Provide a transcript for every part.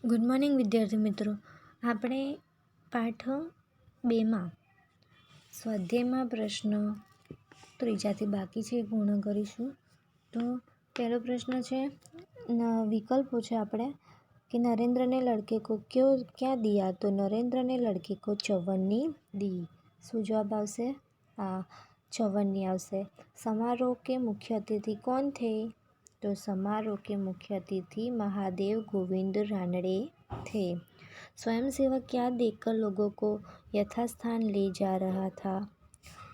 Good morning વિદ્યાર્થી મિત્રો. આપણે પાઠ 2માં સ્વાધ્યાયમાં પ્રશ્ન ત્રીજાથી બાકી છે, પૂર્ણ કરીશું. તો પહેલો પ્રશ્ન છે, વિકલ્પો છે આપણે કે નરેન્દ્ર ने लड़के को क्या दिया? तो नरेंद्र ने लड़के को चवन्नी दी. શું જવાબ આવશે? આ चवन्नी આવશે. समारोह के मुख्य अतिथि कौन थे? तो समारोह के मुख्य अतिथि महादेव गोविंद रानड़े थे. स्वयंसेवक क्या देकर लोगों को यथास्थान ले जा रहा था?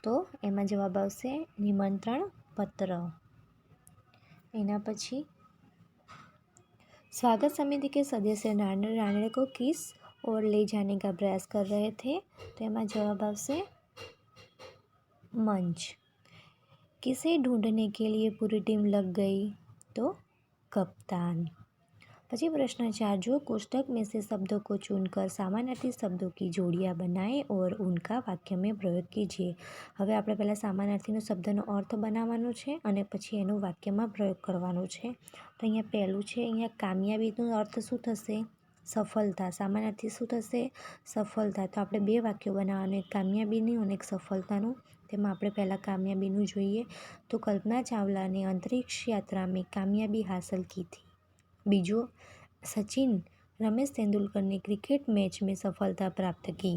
तो એમાં જવાબ આવશે નિમંત્રણ પત્ર. એના પછી स्वागत समिति के सदस्य रानड़े को किस ओर ले जाने का प्रयास कर रहे थे? तो એમાં જવાબ આવશે मंच. किसे ढूंढने के लिए पूरी टीम लग गई? तो कप्तान. પછી પ્રશ્न 4, जो कोष्टक में से शब्दों को चुनकर समानार्थी शब्दों की जोड़ियाँ बनाएं और उनका वाक्य में प्रयोग कीजिए. હવે આપણે પહેલાં સમાનાર્થીનો શબ્દનો અર્થ બનાવવાનો છે અને પછી એનો વાક્યમાં પ્રયોગ કરવાનો છે. તો અહીંયા પહેલું છે, અહીંયા કામયાબીનો અર્થ શું થશે? સફળતા. સમાનાર્થી શું થશે? સફળતા. તો આપણે બે વાક્યો બનાવવાનું, એક કામયાબીનું અને એક સફળતાનું. તેમાં આપણે પહેલાં કામયાબીનું જોઈએ. તો कल्पना चावला ने अंतरिक्ष यात्रा में कामयाबी हासिल की थी. बीजो, सचिन रमेश तेंदुलकर ने क्रिकेट मैच में सफलता प्राप्त की.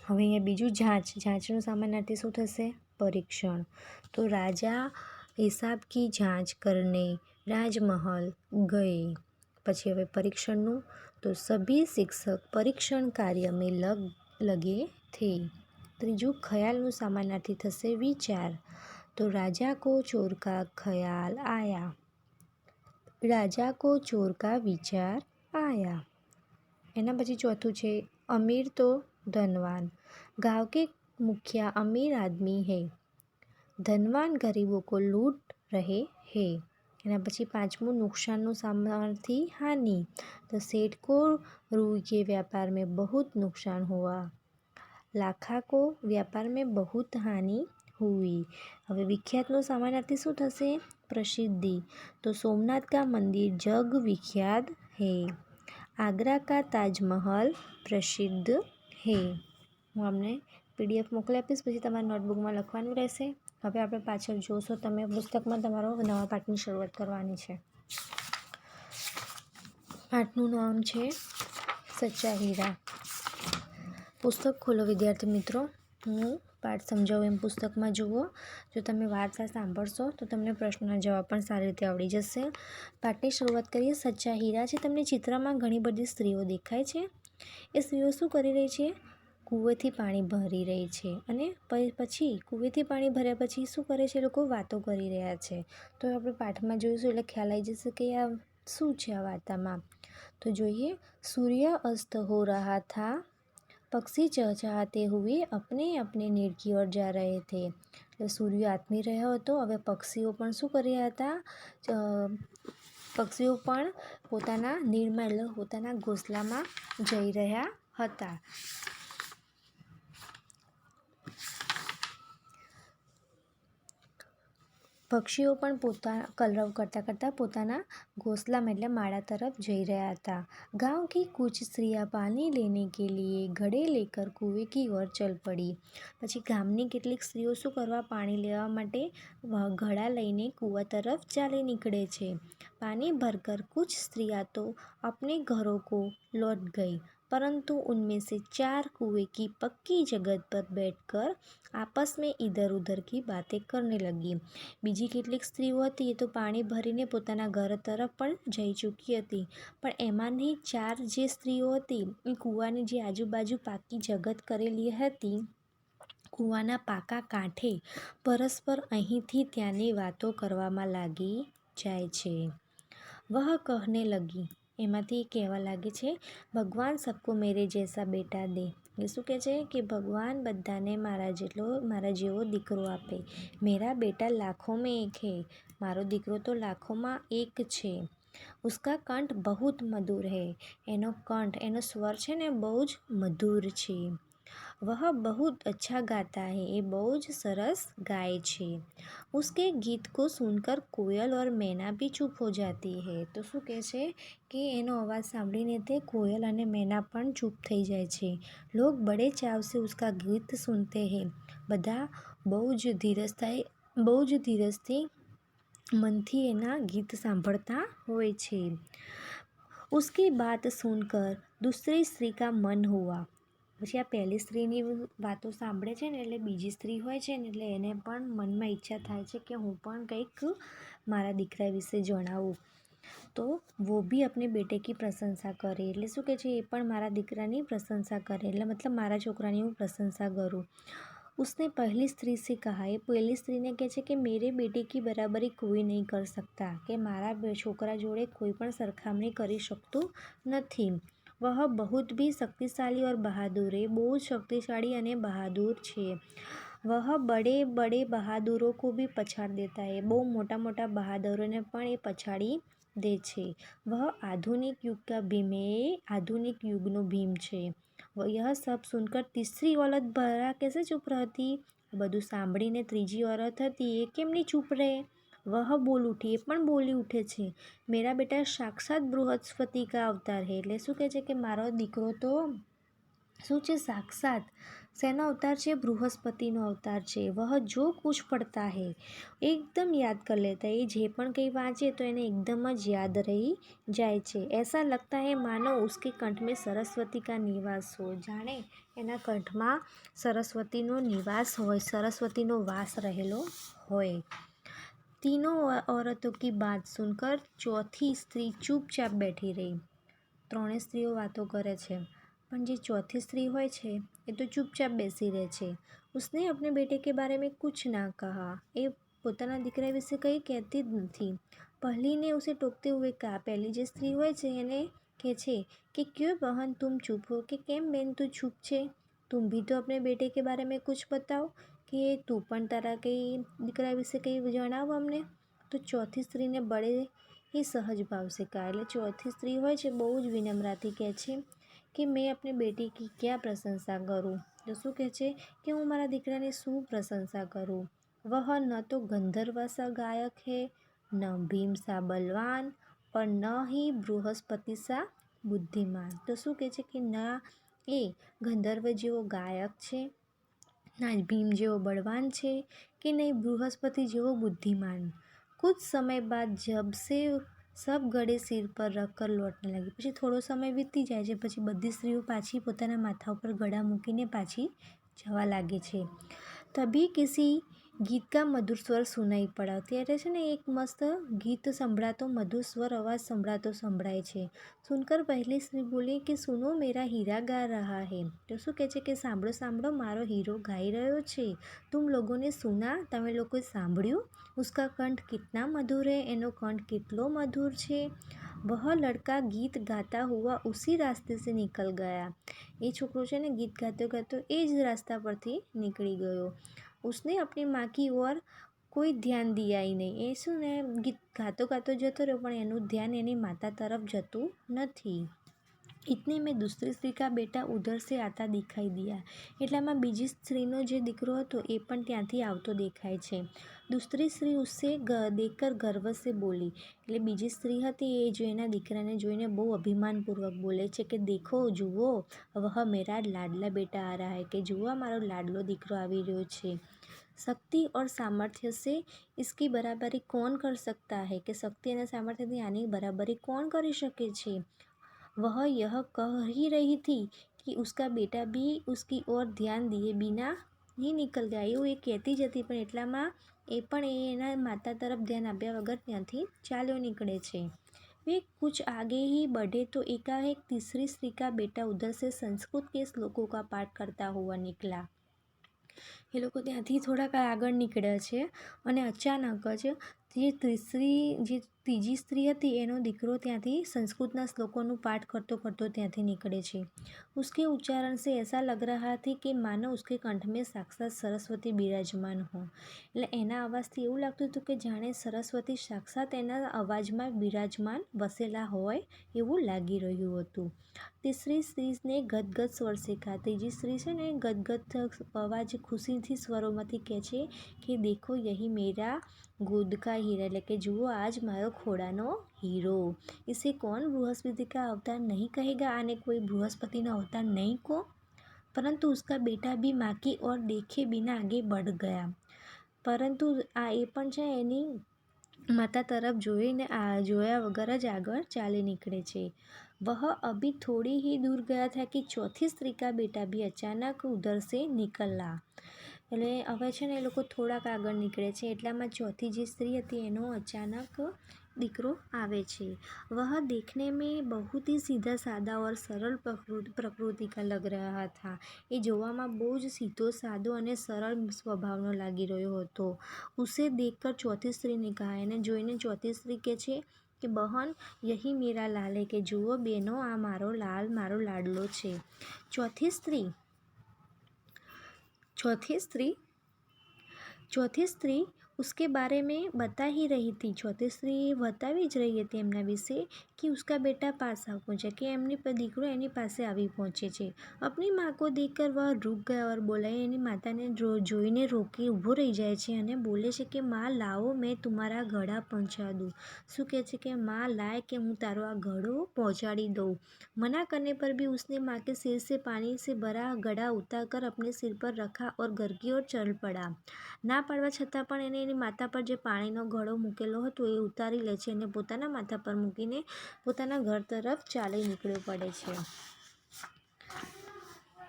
હવે અહીંયા બીજું जांच. जांचનું समानार्थी શું થશે? परीक्षण. तो राजा हिसाब की जांच करने राजमहल गए. પછી હવે પરીક્ષણનું, તો सभी शिक्षक परीक्षण कार्य में लगे थे. ત્રીજું ખ્યાલનું સમાનાर्थी થશે विचार. तो राजा को चोर का ख्याल आया. राजा को चोर का विचार आया. એના પછી ચોથું છે, अमीर तो धनवान. गांव के मुखिया अमीर आदमी है. धनवान गरीबों को लूट रहे हैं. એના પછી પાંચમું नुकसानનું समानार्थी हानि. तो सेठ को रुई के व्यापार में बहुत नुकसान हुआ. लाखा को व्यापार में बहुत हानि हुई. હવે વિખ્યાતનું સમાનાર્થી શું થશે? प्रसिद्धि. तो सोमनाथ का मंदिर जग विख्यात है. आगरा का ताजमहल प्रसिद्ध है. હું અમને PDF મોકલી આપીશ, પછી તમારી નોટબુકમાં લખવાનું રહેશે. હવે આપણે પાછળ જોશો, તમે પુસ્તકમાં તમારો નવા પાઠની શરૂઆત કરવાની છે. પાઠનું નામ છે સચ્ચા હીરા. પુસ્તક ખોલો વિદ્યાર્થી મિત્રો. હું પાઠ સમજાવું એમ પુસ્તકમાં જુઓ. જો તમે વાર્તા સાંભળશો તો તમને પ્રશ્નના જવાબ પણ સારી રીતે આવડી જશે. પાઠની શરૂઆત કરીએ. સચ્ચા હીરા છે. તમને ચિત્રમાં ઘણી બધી સ્ત્રીઓ દેખાય છે. એ સ્ત્રીઓ શું કરી રહી છે? કૂવેથી પાણી ભરી રહી છે. અને પછી કૂવેથી પાણી ભર્યા પછી શું કરે છે? લોકો વાતો કરી રહ્યા છે. તો આપણે પાઠમાં જોઈશું એટલે ખ્યાલ આવી જશે કે આ શું છે આ વાર્તામાં. તો જોઈએ. सूर्य अस्त हो रहा था. पक्षी चहचहाते हुए अपने अपने નીડ की ओर जा रहे थे. એટલે સૂર્ય આથમી રહ્યો હતો. હવે પક્ષીઓ પણ શું કરી રહ્યા હતા? પક્ષીઓ પણ પોતાના નીડમાં એટલે પોતાના ઘોંસલામાં જઈ રહ્યા હતા. પક્ષીઓ પણ કલરવ કરતાં કરતાં પોતાના ઘોંસલામાં એટલે માળા તરફ જઈ રહ્યા હતા. गांव की कुछ स्त्रियां पानी लेने के लिए घड़े लेकर कुएं की ओर चल पड़ी. પછી ગામની કેટલીક સ્ત્રીઓ શું કરવા? પાણી લેવા માટે ઘડા લઈને કૂવા તરફ ચાલી નીકળે છે. पानी भरकर कुछ स्त्रियां तो अपने घरों को लौट गई, परंतु उनमें से 4 कुएं की पक्की जगह पर बैठकर आपस में इधर उधर की बातें करने लगी. બીજી કેટલીક સ્ત્રીઓ હતી એ તો પાણી ભરીને પોતાના ઘર તરફ પણ જઈ ચૂકી હતી, પણ એમાંની 4 જે સ્ત્રીઓ હતી એ કૂવાની જે આજુબાજુ પાકી જગત કરેલી હતી, કૂવાના પાકા કાંઠે પરસ્પર અહીંથી ત્યાંની વાતો કરવામાં લાગી જાય છે. વહ કહને લગી. એમાંથી કહેવા લાગે છે, ભગવાન સબકો મેરે જૈસા બેટા દે. એ શું કહે છે કે ભગવાન બધાને મારા જેવો દીકરો આપે. મેરા બેટા લાખોं में एक है. મારો દીકરો તો લાખોમાં એક છે. उसका कंठ बहुत मधुर है. એનો કંઠ, એનો સ્વર છે ને બહુ જ મધુર છે. वह बहुत अच्छा गाता है, એ બહુ જ સરસ ગાય છે. उसके गीत को सुनकर कोयल और मैना भी चुप हो जाती है. તો શું કહે છે કે એનો અવાજ સાંભળીને તે કોયલ અને મેના પણ ચૂપ થઈ જાય છે. लोग बड़े चाव से उसका गीत सुनते हैं. બધા બહુ જ ધીરજથી मनથી એના ગીત સાંભળતા હોય છે. उसकी बात सुनकर दूसरी स्त्री का मन हुआ. પછી આ પહેલી સ્ત્રીની વાતો સાંભળે છે ને એટલે બીજી સ્ત્રી હોય છે ને એટલે એને પણ મનમાં ઈચ્છા થાય છે કે હું પણ કંઈક મારા દીકરા વિશે જણાવું. તો વો ભી अपने बेटे की प्रशंसा કરે. એટલે શું કહે છે, એ પણ મારા દીકરાની પ્રશંસા કરે, એટલે મતલબ મારા છોકરાની હું પ્રશંસા કરું. उसने पहली स्त्री से कहा, એ પહેલી સ્ત્રીને કહે છે કે મેરે બેटे की बराबरी कोई नहीं कर सकता, કે મારા છોકરા જોડે કોઈ પણ સરખામણી કરી શકતું નથી. वह बहुत भी शक्तिशाली और बहादुर है. બહુ શક્તિશાળી અને બહાદુર છે. वह बड़े बड़े बहादुरों को भी पछाड़ देता है. બહુ મોટા મોટા બહાદુરોને પણ એ પછાડી દે છે. वह आधुनिक युग का भीम है. એ આધુનિક યુગનો ભીમ છે. यह सब सुनकर तीसरी औरत भला कैसे चुप रहती. બધું સાંભળીને ત્રીજી औरत હતી એ કેમ નહીં ચૂપ રહે. वह बोल उठी, એ પણ બોલી ઉઠે છે. मेरा बेटा साक्षात बृहस्पति का अवतार है. એટલે શું કહે છે કે મારો દીકરો તો શું છે, સાક્ષાત શેનો અવતાર છે, બૃહસ્પતિનો અવતાર છે. વહ જો કુછ પડતા હૈ એકદમ યાદ કર લેતા. એ જે પણ કંઈ વાંચે તો એને એકદમ જ યાદ રહી જાય છે. ऐसा लगता है मानो उसके कंठ में सरस्वती का निवास हो. જાણે એના કંઠમાં સરસ્વતીનો નિવાસ હોય, સરસ્વતીનો વાસ રહેલો હોય. तीनों औरतों की बात सुनकर चौथी स्त्री चुपचाप बैठी रही. ત્રણેય સ્ત્રીઓ વાતો કરે છે પણ જે ચોથી સ્ત્રી હોય છે એ તો ચૂપચાપ બેસી રહે છે. उसने अपने बेटे के बारे में कुछ ना कहा. એ પોતાના દીકરા વિશે કંઈ કહેતી જ નથી. પહેલીને ઉસે ટોકતે હુએ કहा. પહેલી જે સ્ત્રી હોય છે એને કહે છે કે ક્यों बहन तुम चुप हो, કે કેમ બેન તું ચૂપ છે. तुम भी तो अपने बेटे के बारे में कुछ बताओ, કે તું પણ તારા કંઈ દીકરા વિશે કંઈ જણાવ અમને. તો ચોથી સ્ત્રીને બળે એ સહજ ભાવ से कहा. એટલે ચોથી સ્ત્રી હોય છે બહુ જ વિનમ્રતાથી કહે છે કે મેં अपने बेटे की क्या प्रशंसा करूँ. તો શું કહે છે કે હું મારા દીકરાની શું પ્રશંસા કરું. वह न तो गंधर्व सा गायक है, न भीम सा बलवान और न ही बृहस्पति सा बुद्धिमान. તો શું કહે છે કે ના એ ગંધર્વ જેવો ગાયક છે, ना भीम જેવો બળવાન છે, કે નહીં બૃહસ્પતિ જેવો બુદ્ધિમાન. कुछ समय बाद जब से सब गड़े सिर पर रखकर लौटने लगी. પછી થોડો સમય વીતી જાય છે પછી બધી સ્ત્રીઓ પાછી પોતાના માથા ઉપર ગળા મૂકીને પાછી જવા લાગે છે. તभी किसी गीत का मधुर स्वर सुनाई पड़ा. ત્યારે છે ને એક મસ્ત ગીત સંભળાતો, મધુર સ્વર અવાજ સંભળાતો સંભળાય છે. સુનકર પહેલી સ્ત્રી બોલી કે સુનો મેરા હીરા गा रहा है. તો શું કહે છે કે સાંભળો સાંભળો મારો હીરો ગાઈ રહ્યો છે. तुम लोगों ने सुना, તમે લોકોએ સાંભળ્યું. उसका कंठ कितना मधुर है, એનો કંઠ કેટલો મધુર છે. वह लड़का गीत गाता हुआ उसी रास्ते से निकल गया. એ છોકરો છે ને ગીત ગાતો ગાતો એ જ રાસ્તા પરથી નીકળી ગયો. उसने अपनी माँ की ओर કોઈ ધ્યાન દિયા ही નહીં. એ શું ને ગીત ગાતો ગાતો જતો રહ્યો પણ એનું ધ્યાન એની માતા તરફ જતું નથી. इतने में दूसरी स्त्री का बेटा उधर से आता दिखाई दिया. એટલામાં બીજી સ્ત્રીનો જે દીકરો હતો એ પણ ત્યાંથી આવતો દેખાય છે. दूसरी स्त्री उससे देखकर गर्व से बोली. એટલે બીજી સ્ત્રી હતી એ જો એના દીકરાને જોઈને બહુ અભિમાનપૂર્વક બોલે છે કે દેખો જુઓ, वह मेरा लाडला बेटा आ रहा है, કે જુઓ મારો લાડલો દીકરો આવી રહ્યો છે. शक्ति और सामर्थ्य से इसकी बराबरी कौन कर सकता है, કે શક્તિ અને સામર્થ્યથી આની બરાબરી કોણ કરી શકે છે. वह यह कह ही रही थी कि उसका बेटा भी उसकी ओर ध्यान दिए बिना ही निकल गया. એવું એ કહેતી જ હતી પણ એટલામાં એ પણ એના માતા તરફ ध्यान આપ્યા વગર ત્યાંથી ચાલ્યો નીકળે છે. वे कुछ आगे ही बढ़े तो एकाएक तीसरी स्त्री का बेटा उधर से संस्कृत के श्लोकों का पाठ करता हुआ निकला. એ લોકો ત્યાંથી થોડાક આગળ નીકળ્યા છે અને અચાનક જ જે ત્રીજી સ્ત્રી હતી એનો દીકરો ત્યાંથી સંસ્કૃતના શ્લોકોનું પાઠ કરતો કરતો ત્યાંથી નીકળે છે। उसके उच्चारण से ऐसा लग रहा थी कि मानो उसके कंठ में साक्षात सरस्वती બિરાજમાન હો। એટલે એના અવાજથી એવું લાગતું હતું કે જાણે સરસ્વતી સાક્ષાત એના અવાજમાં બિરાજમાન વસેલા હોય એવું લાગી રહ્યું હતું। तीसरी स्त्रीને ગદગદ સ્વર से कहा। ત્રીજી સ્ત્રી છે ને ગદગદ અવાજ ખુશીથી સ્વરોમાંથી કહે છે કે દેખો યહી મેરા गोद का हीरा, એટલે કે જુઓ આજ મારો ખોડાનો હીરો। इसे कौन बृहस्पति का अवतार नहीं कहेगा, आने कोई बृहस्पतिનો अवतार नहीं को। परंतु उसका बेटा भी माँ की ओर देखे बिना आगे बढ़ गया। પરંતુ આ એ પણ છે એની માતા તરફ જોયા વગર જ આગળ ચાલી નીકળે છે। वह अभी थोड़ी ही दूर गया था कि चौथी स्त्री का बेटा भी अचानक उधर से निकला। એટલે હવે છે ને એ લોકો થોડાક આગળ નીકળે છે એટલામાં ચોથી જે સ્ત્રી હતી એનો અચાનક દીકરો આવે છે। वह देखने में बहुत ही सीधा सादा और सरल प्रकृति का लग रहा था। એ જોવામાં બહુ જ સીધો સાદો અને સરળ સ્વભાવનો લાગી રહ્યો હતો। ઉસે દેખકર ચોથી સ્ત્રીને કહા, એને જોઈને ચોથી સ્ત્રી કહે છે કે બહન યહી મેરા લાલ હે, કે જુઓ બેનો આ મારો લાલ મારો લાડલો છે। चौथी स्त्री उसके बारे में बता ही रही थी। चौथी स्त्री बतावी જ રહી હતી એમના વિશે कि उसका बेटा पास आ पहुँचा, कि એમની દીકરો એની પાસે આવી પહોંચે છે। अपनी माँ को देखकर वह रुक गया और बोला, એની માતાને જોઈને રોકી ઊભો રહી જાય છે અને બોલે છે કે माँ लाओ मैं तुम्हारा घड़ा पहुँचा दूँ। શું કહે છે કે माँ लाए कि હું તારો આ ઘડો પહોંચાડી દઉં। मना करने पर भी उसने माँ के सिर से पानी से भरा घड़ा उतार कर अपने सिर पर रखा और घर की ओर चल पड़ा। ના પાડવા છતાં પણ એને એની માતા પર જે પાણીનો ઘડો મૂકેલો હતો એ ઉતારી લે છે અને પોતાના માથા પર મૂકીને પોતાના ઘર તરફ ચાલી નીકળવું પડે છે।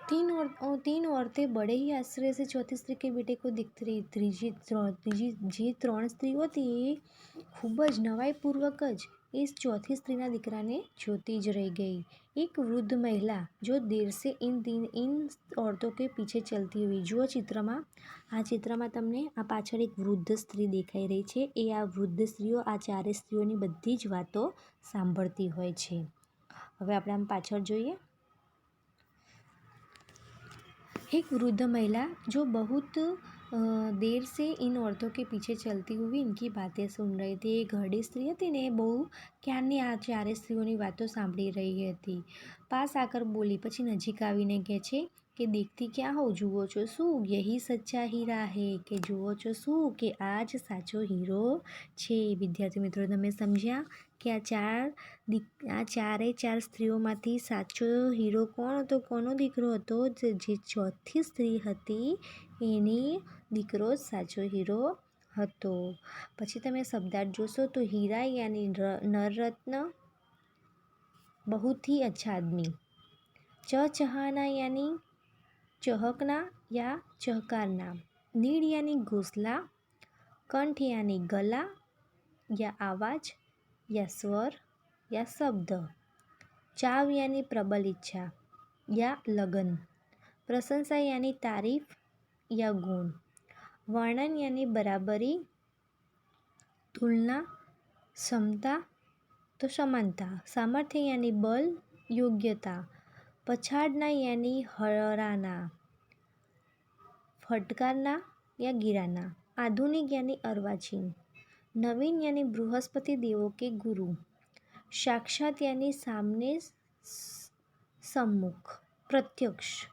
तीन औरतें बड़े ही आश्चर्य से चौथी स्त्री के बेटे को दिखती रही। જે ત્રણ સ્ત્રીઓ હતી એ ખૂબ જ નવાઈપૂર્વક જ એ ચોથી સ્ત્રીના દીકરાને જોતી જ રહી ગઈ। एक वृद्ध महिला जो देर से इन औरतों के पीछे चलती हुई, જુઓ ચિત્રમાં આ ચિત્રમાં તમને આ પાછળ એક વૃદ્ધ સ્ત્રી દેખાઈ રહી છે। એ આ વૃદ્ધ સ્ત્રીઓ આ ચારે સ્ત્રીઓની બધી જ વાતો સાંભળતી હોય છે। હવે આપણે આમ પાછળ જોઈએ। एक वृद्ध महिला जो बहुत देर से इन औरतों के पीछे चलती हुई इनकी बातें सुन रही थी। એ ઘરડી સ્ત્રી હતી ને એ બહુ ક્યારની આ ચારે સ્ત્રીઓની વાતો સાંભળી રહી હતી। પાસ આકર બોલી, પછી નજીક આવીને કહે છે કે દેખતી ક્યાં હો, જુઓ છો શું, યહી સચ્ચા હીરા હે, કે જુઓ છો શું કે આ જ સાચો હીરો છે। વિદ્યાર્થી મિત્રો તમે સમજ્યા કે આ ચાર સ્ત્રીઓમાંથી સાચો હીરો કોણ હતો, કોનો દીકરો હતો? જે ચોથી સ્ત્રી હતી એની દીકરો જ સાચો હીરો હતો। પછી તમે શબ્દાર્થ જોશો તો હીરા યાની નરરત્ન, बहुत ही अच्छा आदमी। चहचहाना यानी चहकना या चहकारना। नीड यानी घोंसला। कंठ यानी गला या आवाज़ या स्वर या शब्द। चाव यानी प्रबल इच्छा या लगन। प्रशंसा यानी तारीफ या गुण। वर्णन यानी बराबरी, तुलना, क्षमता तो समानता। सामर्थ्य यानी बल, योग्यता। पछाड़ना यानी हराना, फटकारना या गिराना। आधुनिक यानी अर्वाचीन। नवीन यानी बृहस्पति देवों के गुरु। साक्षात यानी सामने सम्मुख प्रत्यक्ष।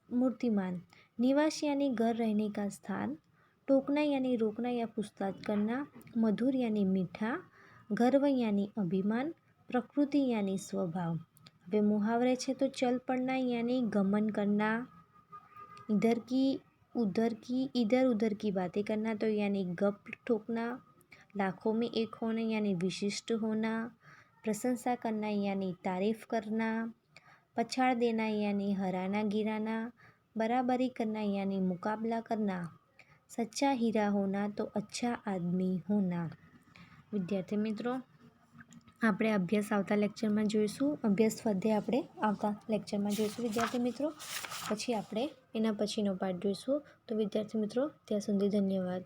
मूर्तिमान। निवास यानी घर रहने का स्थान। टोकना यानी रोकना या पूछताछ करना। मधुर यानी मीठा। गर्व यानी अभिमान। प्रकृति यानी स्वभाव। वे मुहावरे छे तो चल पड़ना यानी गमन करना। इधर उधर की बातें करना तो यानी गप ठोकना। लाखों में एक होना यानी विशिष्ट होना। प्रशंसा करना यानी तारीफ करना। पछाड़ देना यानी हराना गिराना। बराबरी करना यानी मुकाबला करना। सच्चा हीरा होना तो अच्छा आदमी होना। વિદ્યાર્થી મિત્રો આપણે અભ્યાસ આવતા લેક્ચરમાં જોઈશું। અભ્યાસ સ્વાધ્યાય આપણે આવતા લેક્ચરમાં જોઈશું વિદ્યાર્થી મિત્રો। પછી આપણે એના પછીનો પાઠ જોઈશું। તો વિદ્યાર્થી મિત્રો ત્યાં સુધી ધન્યવાદ।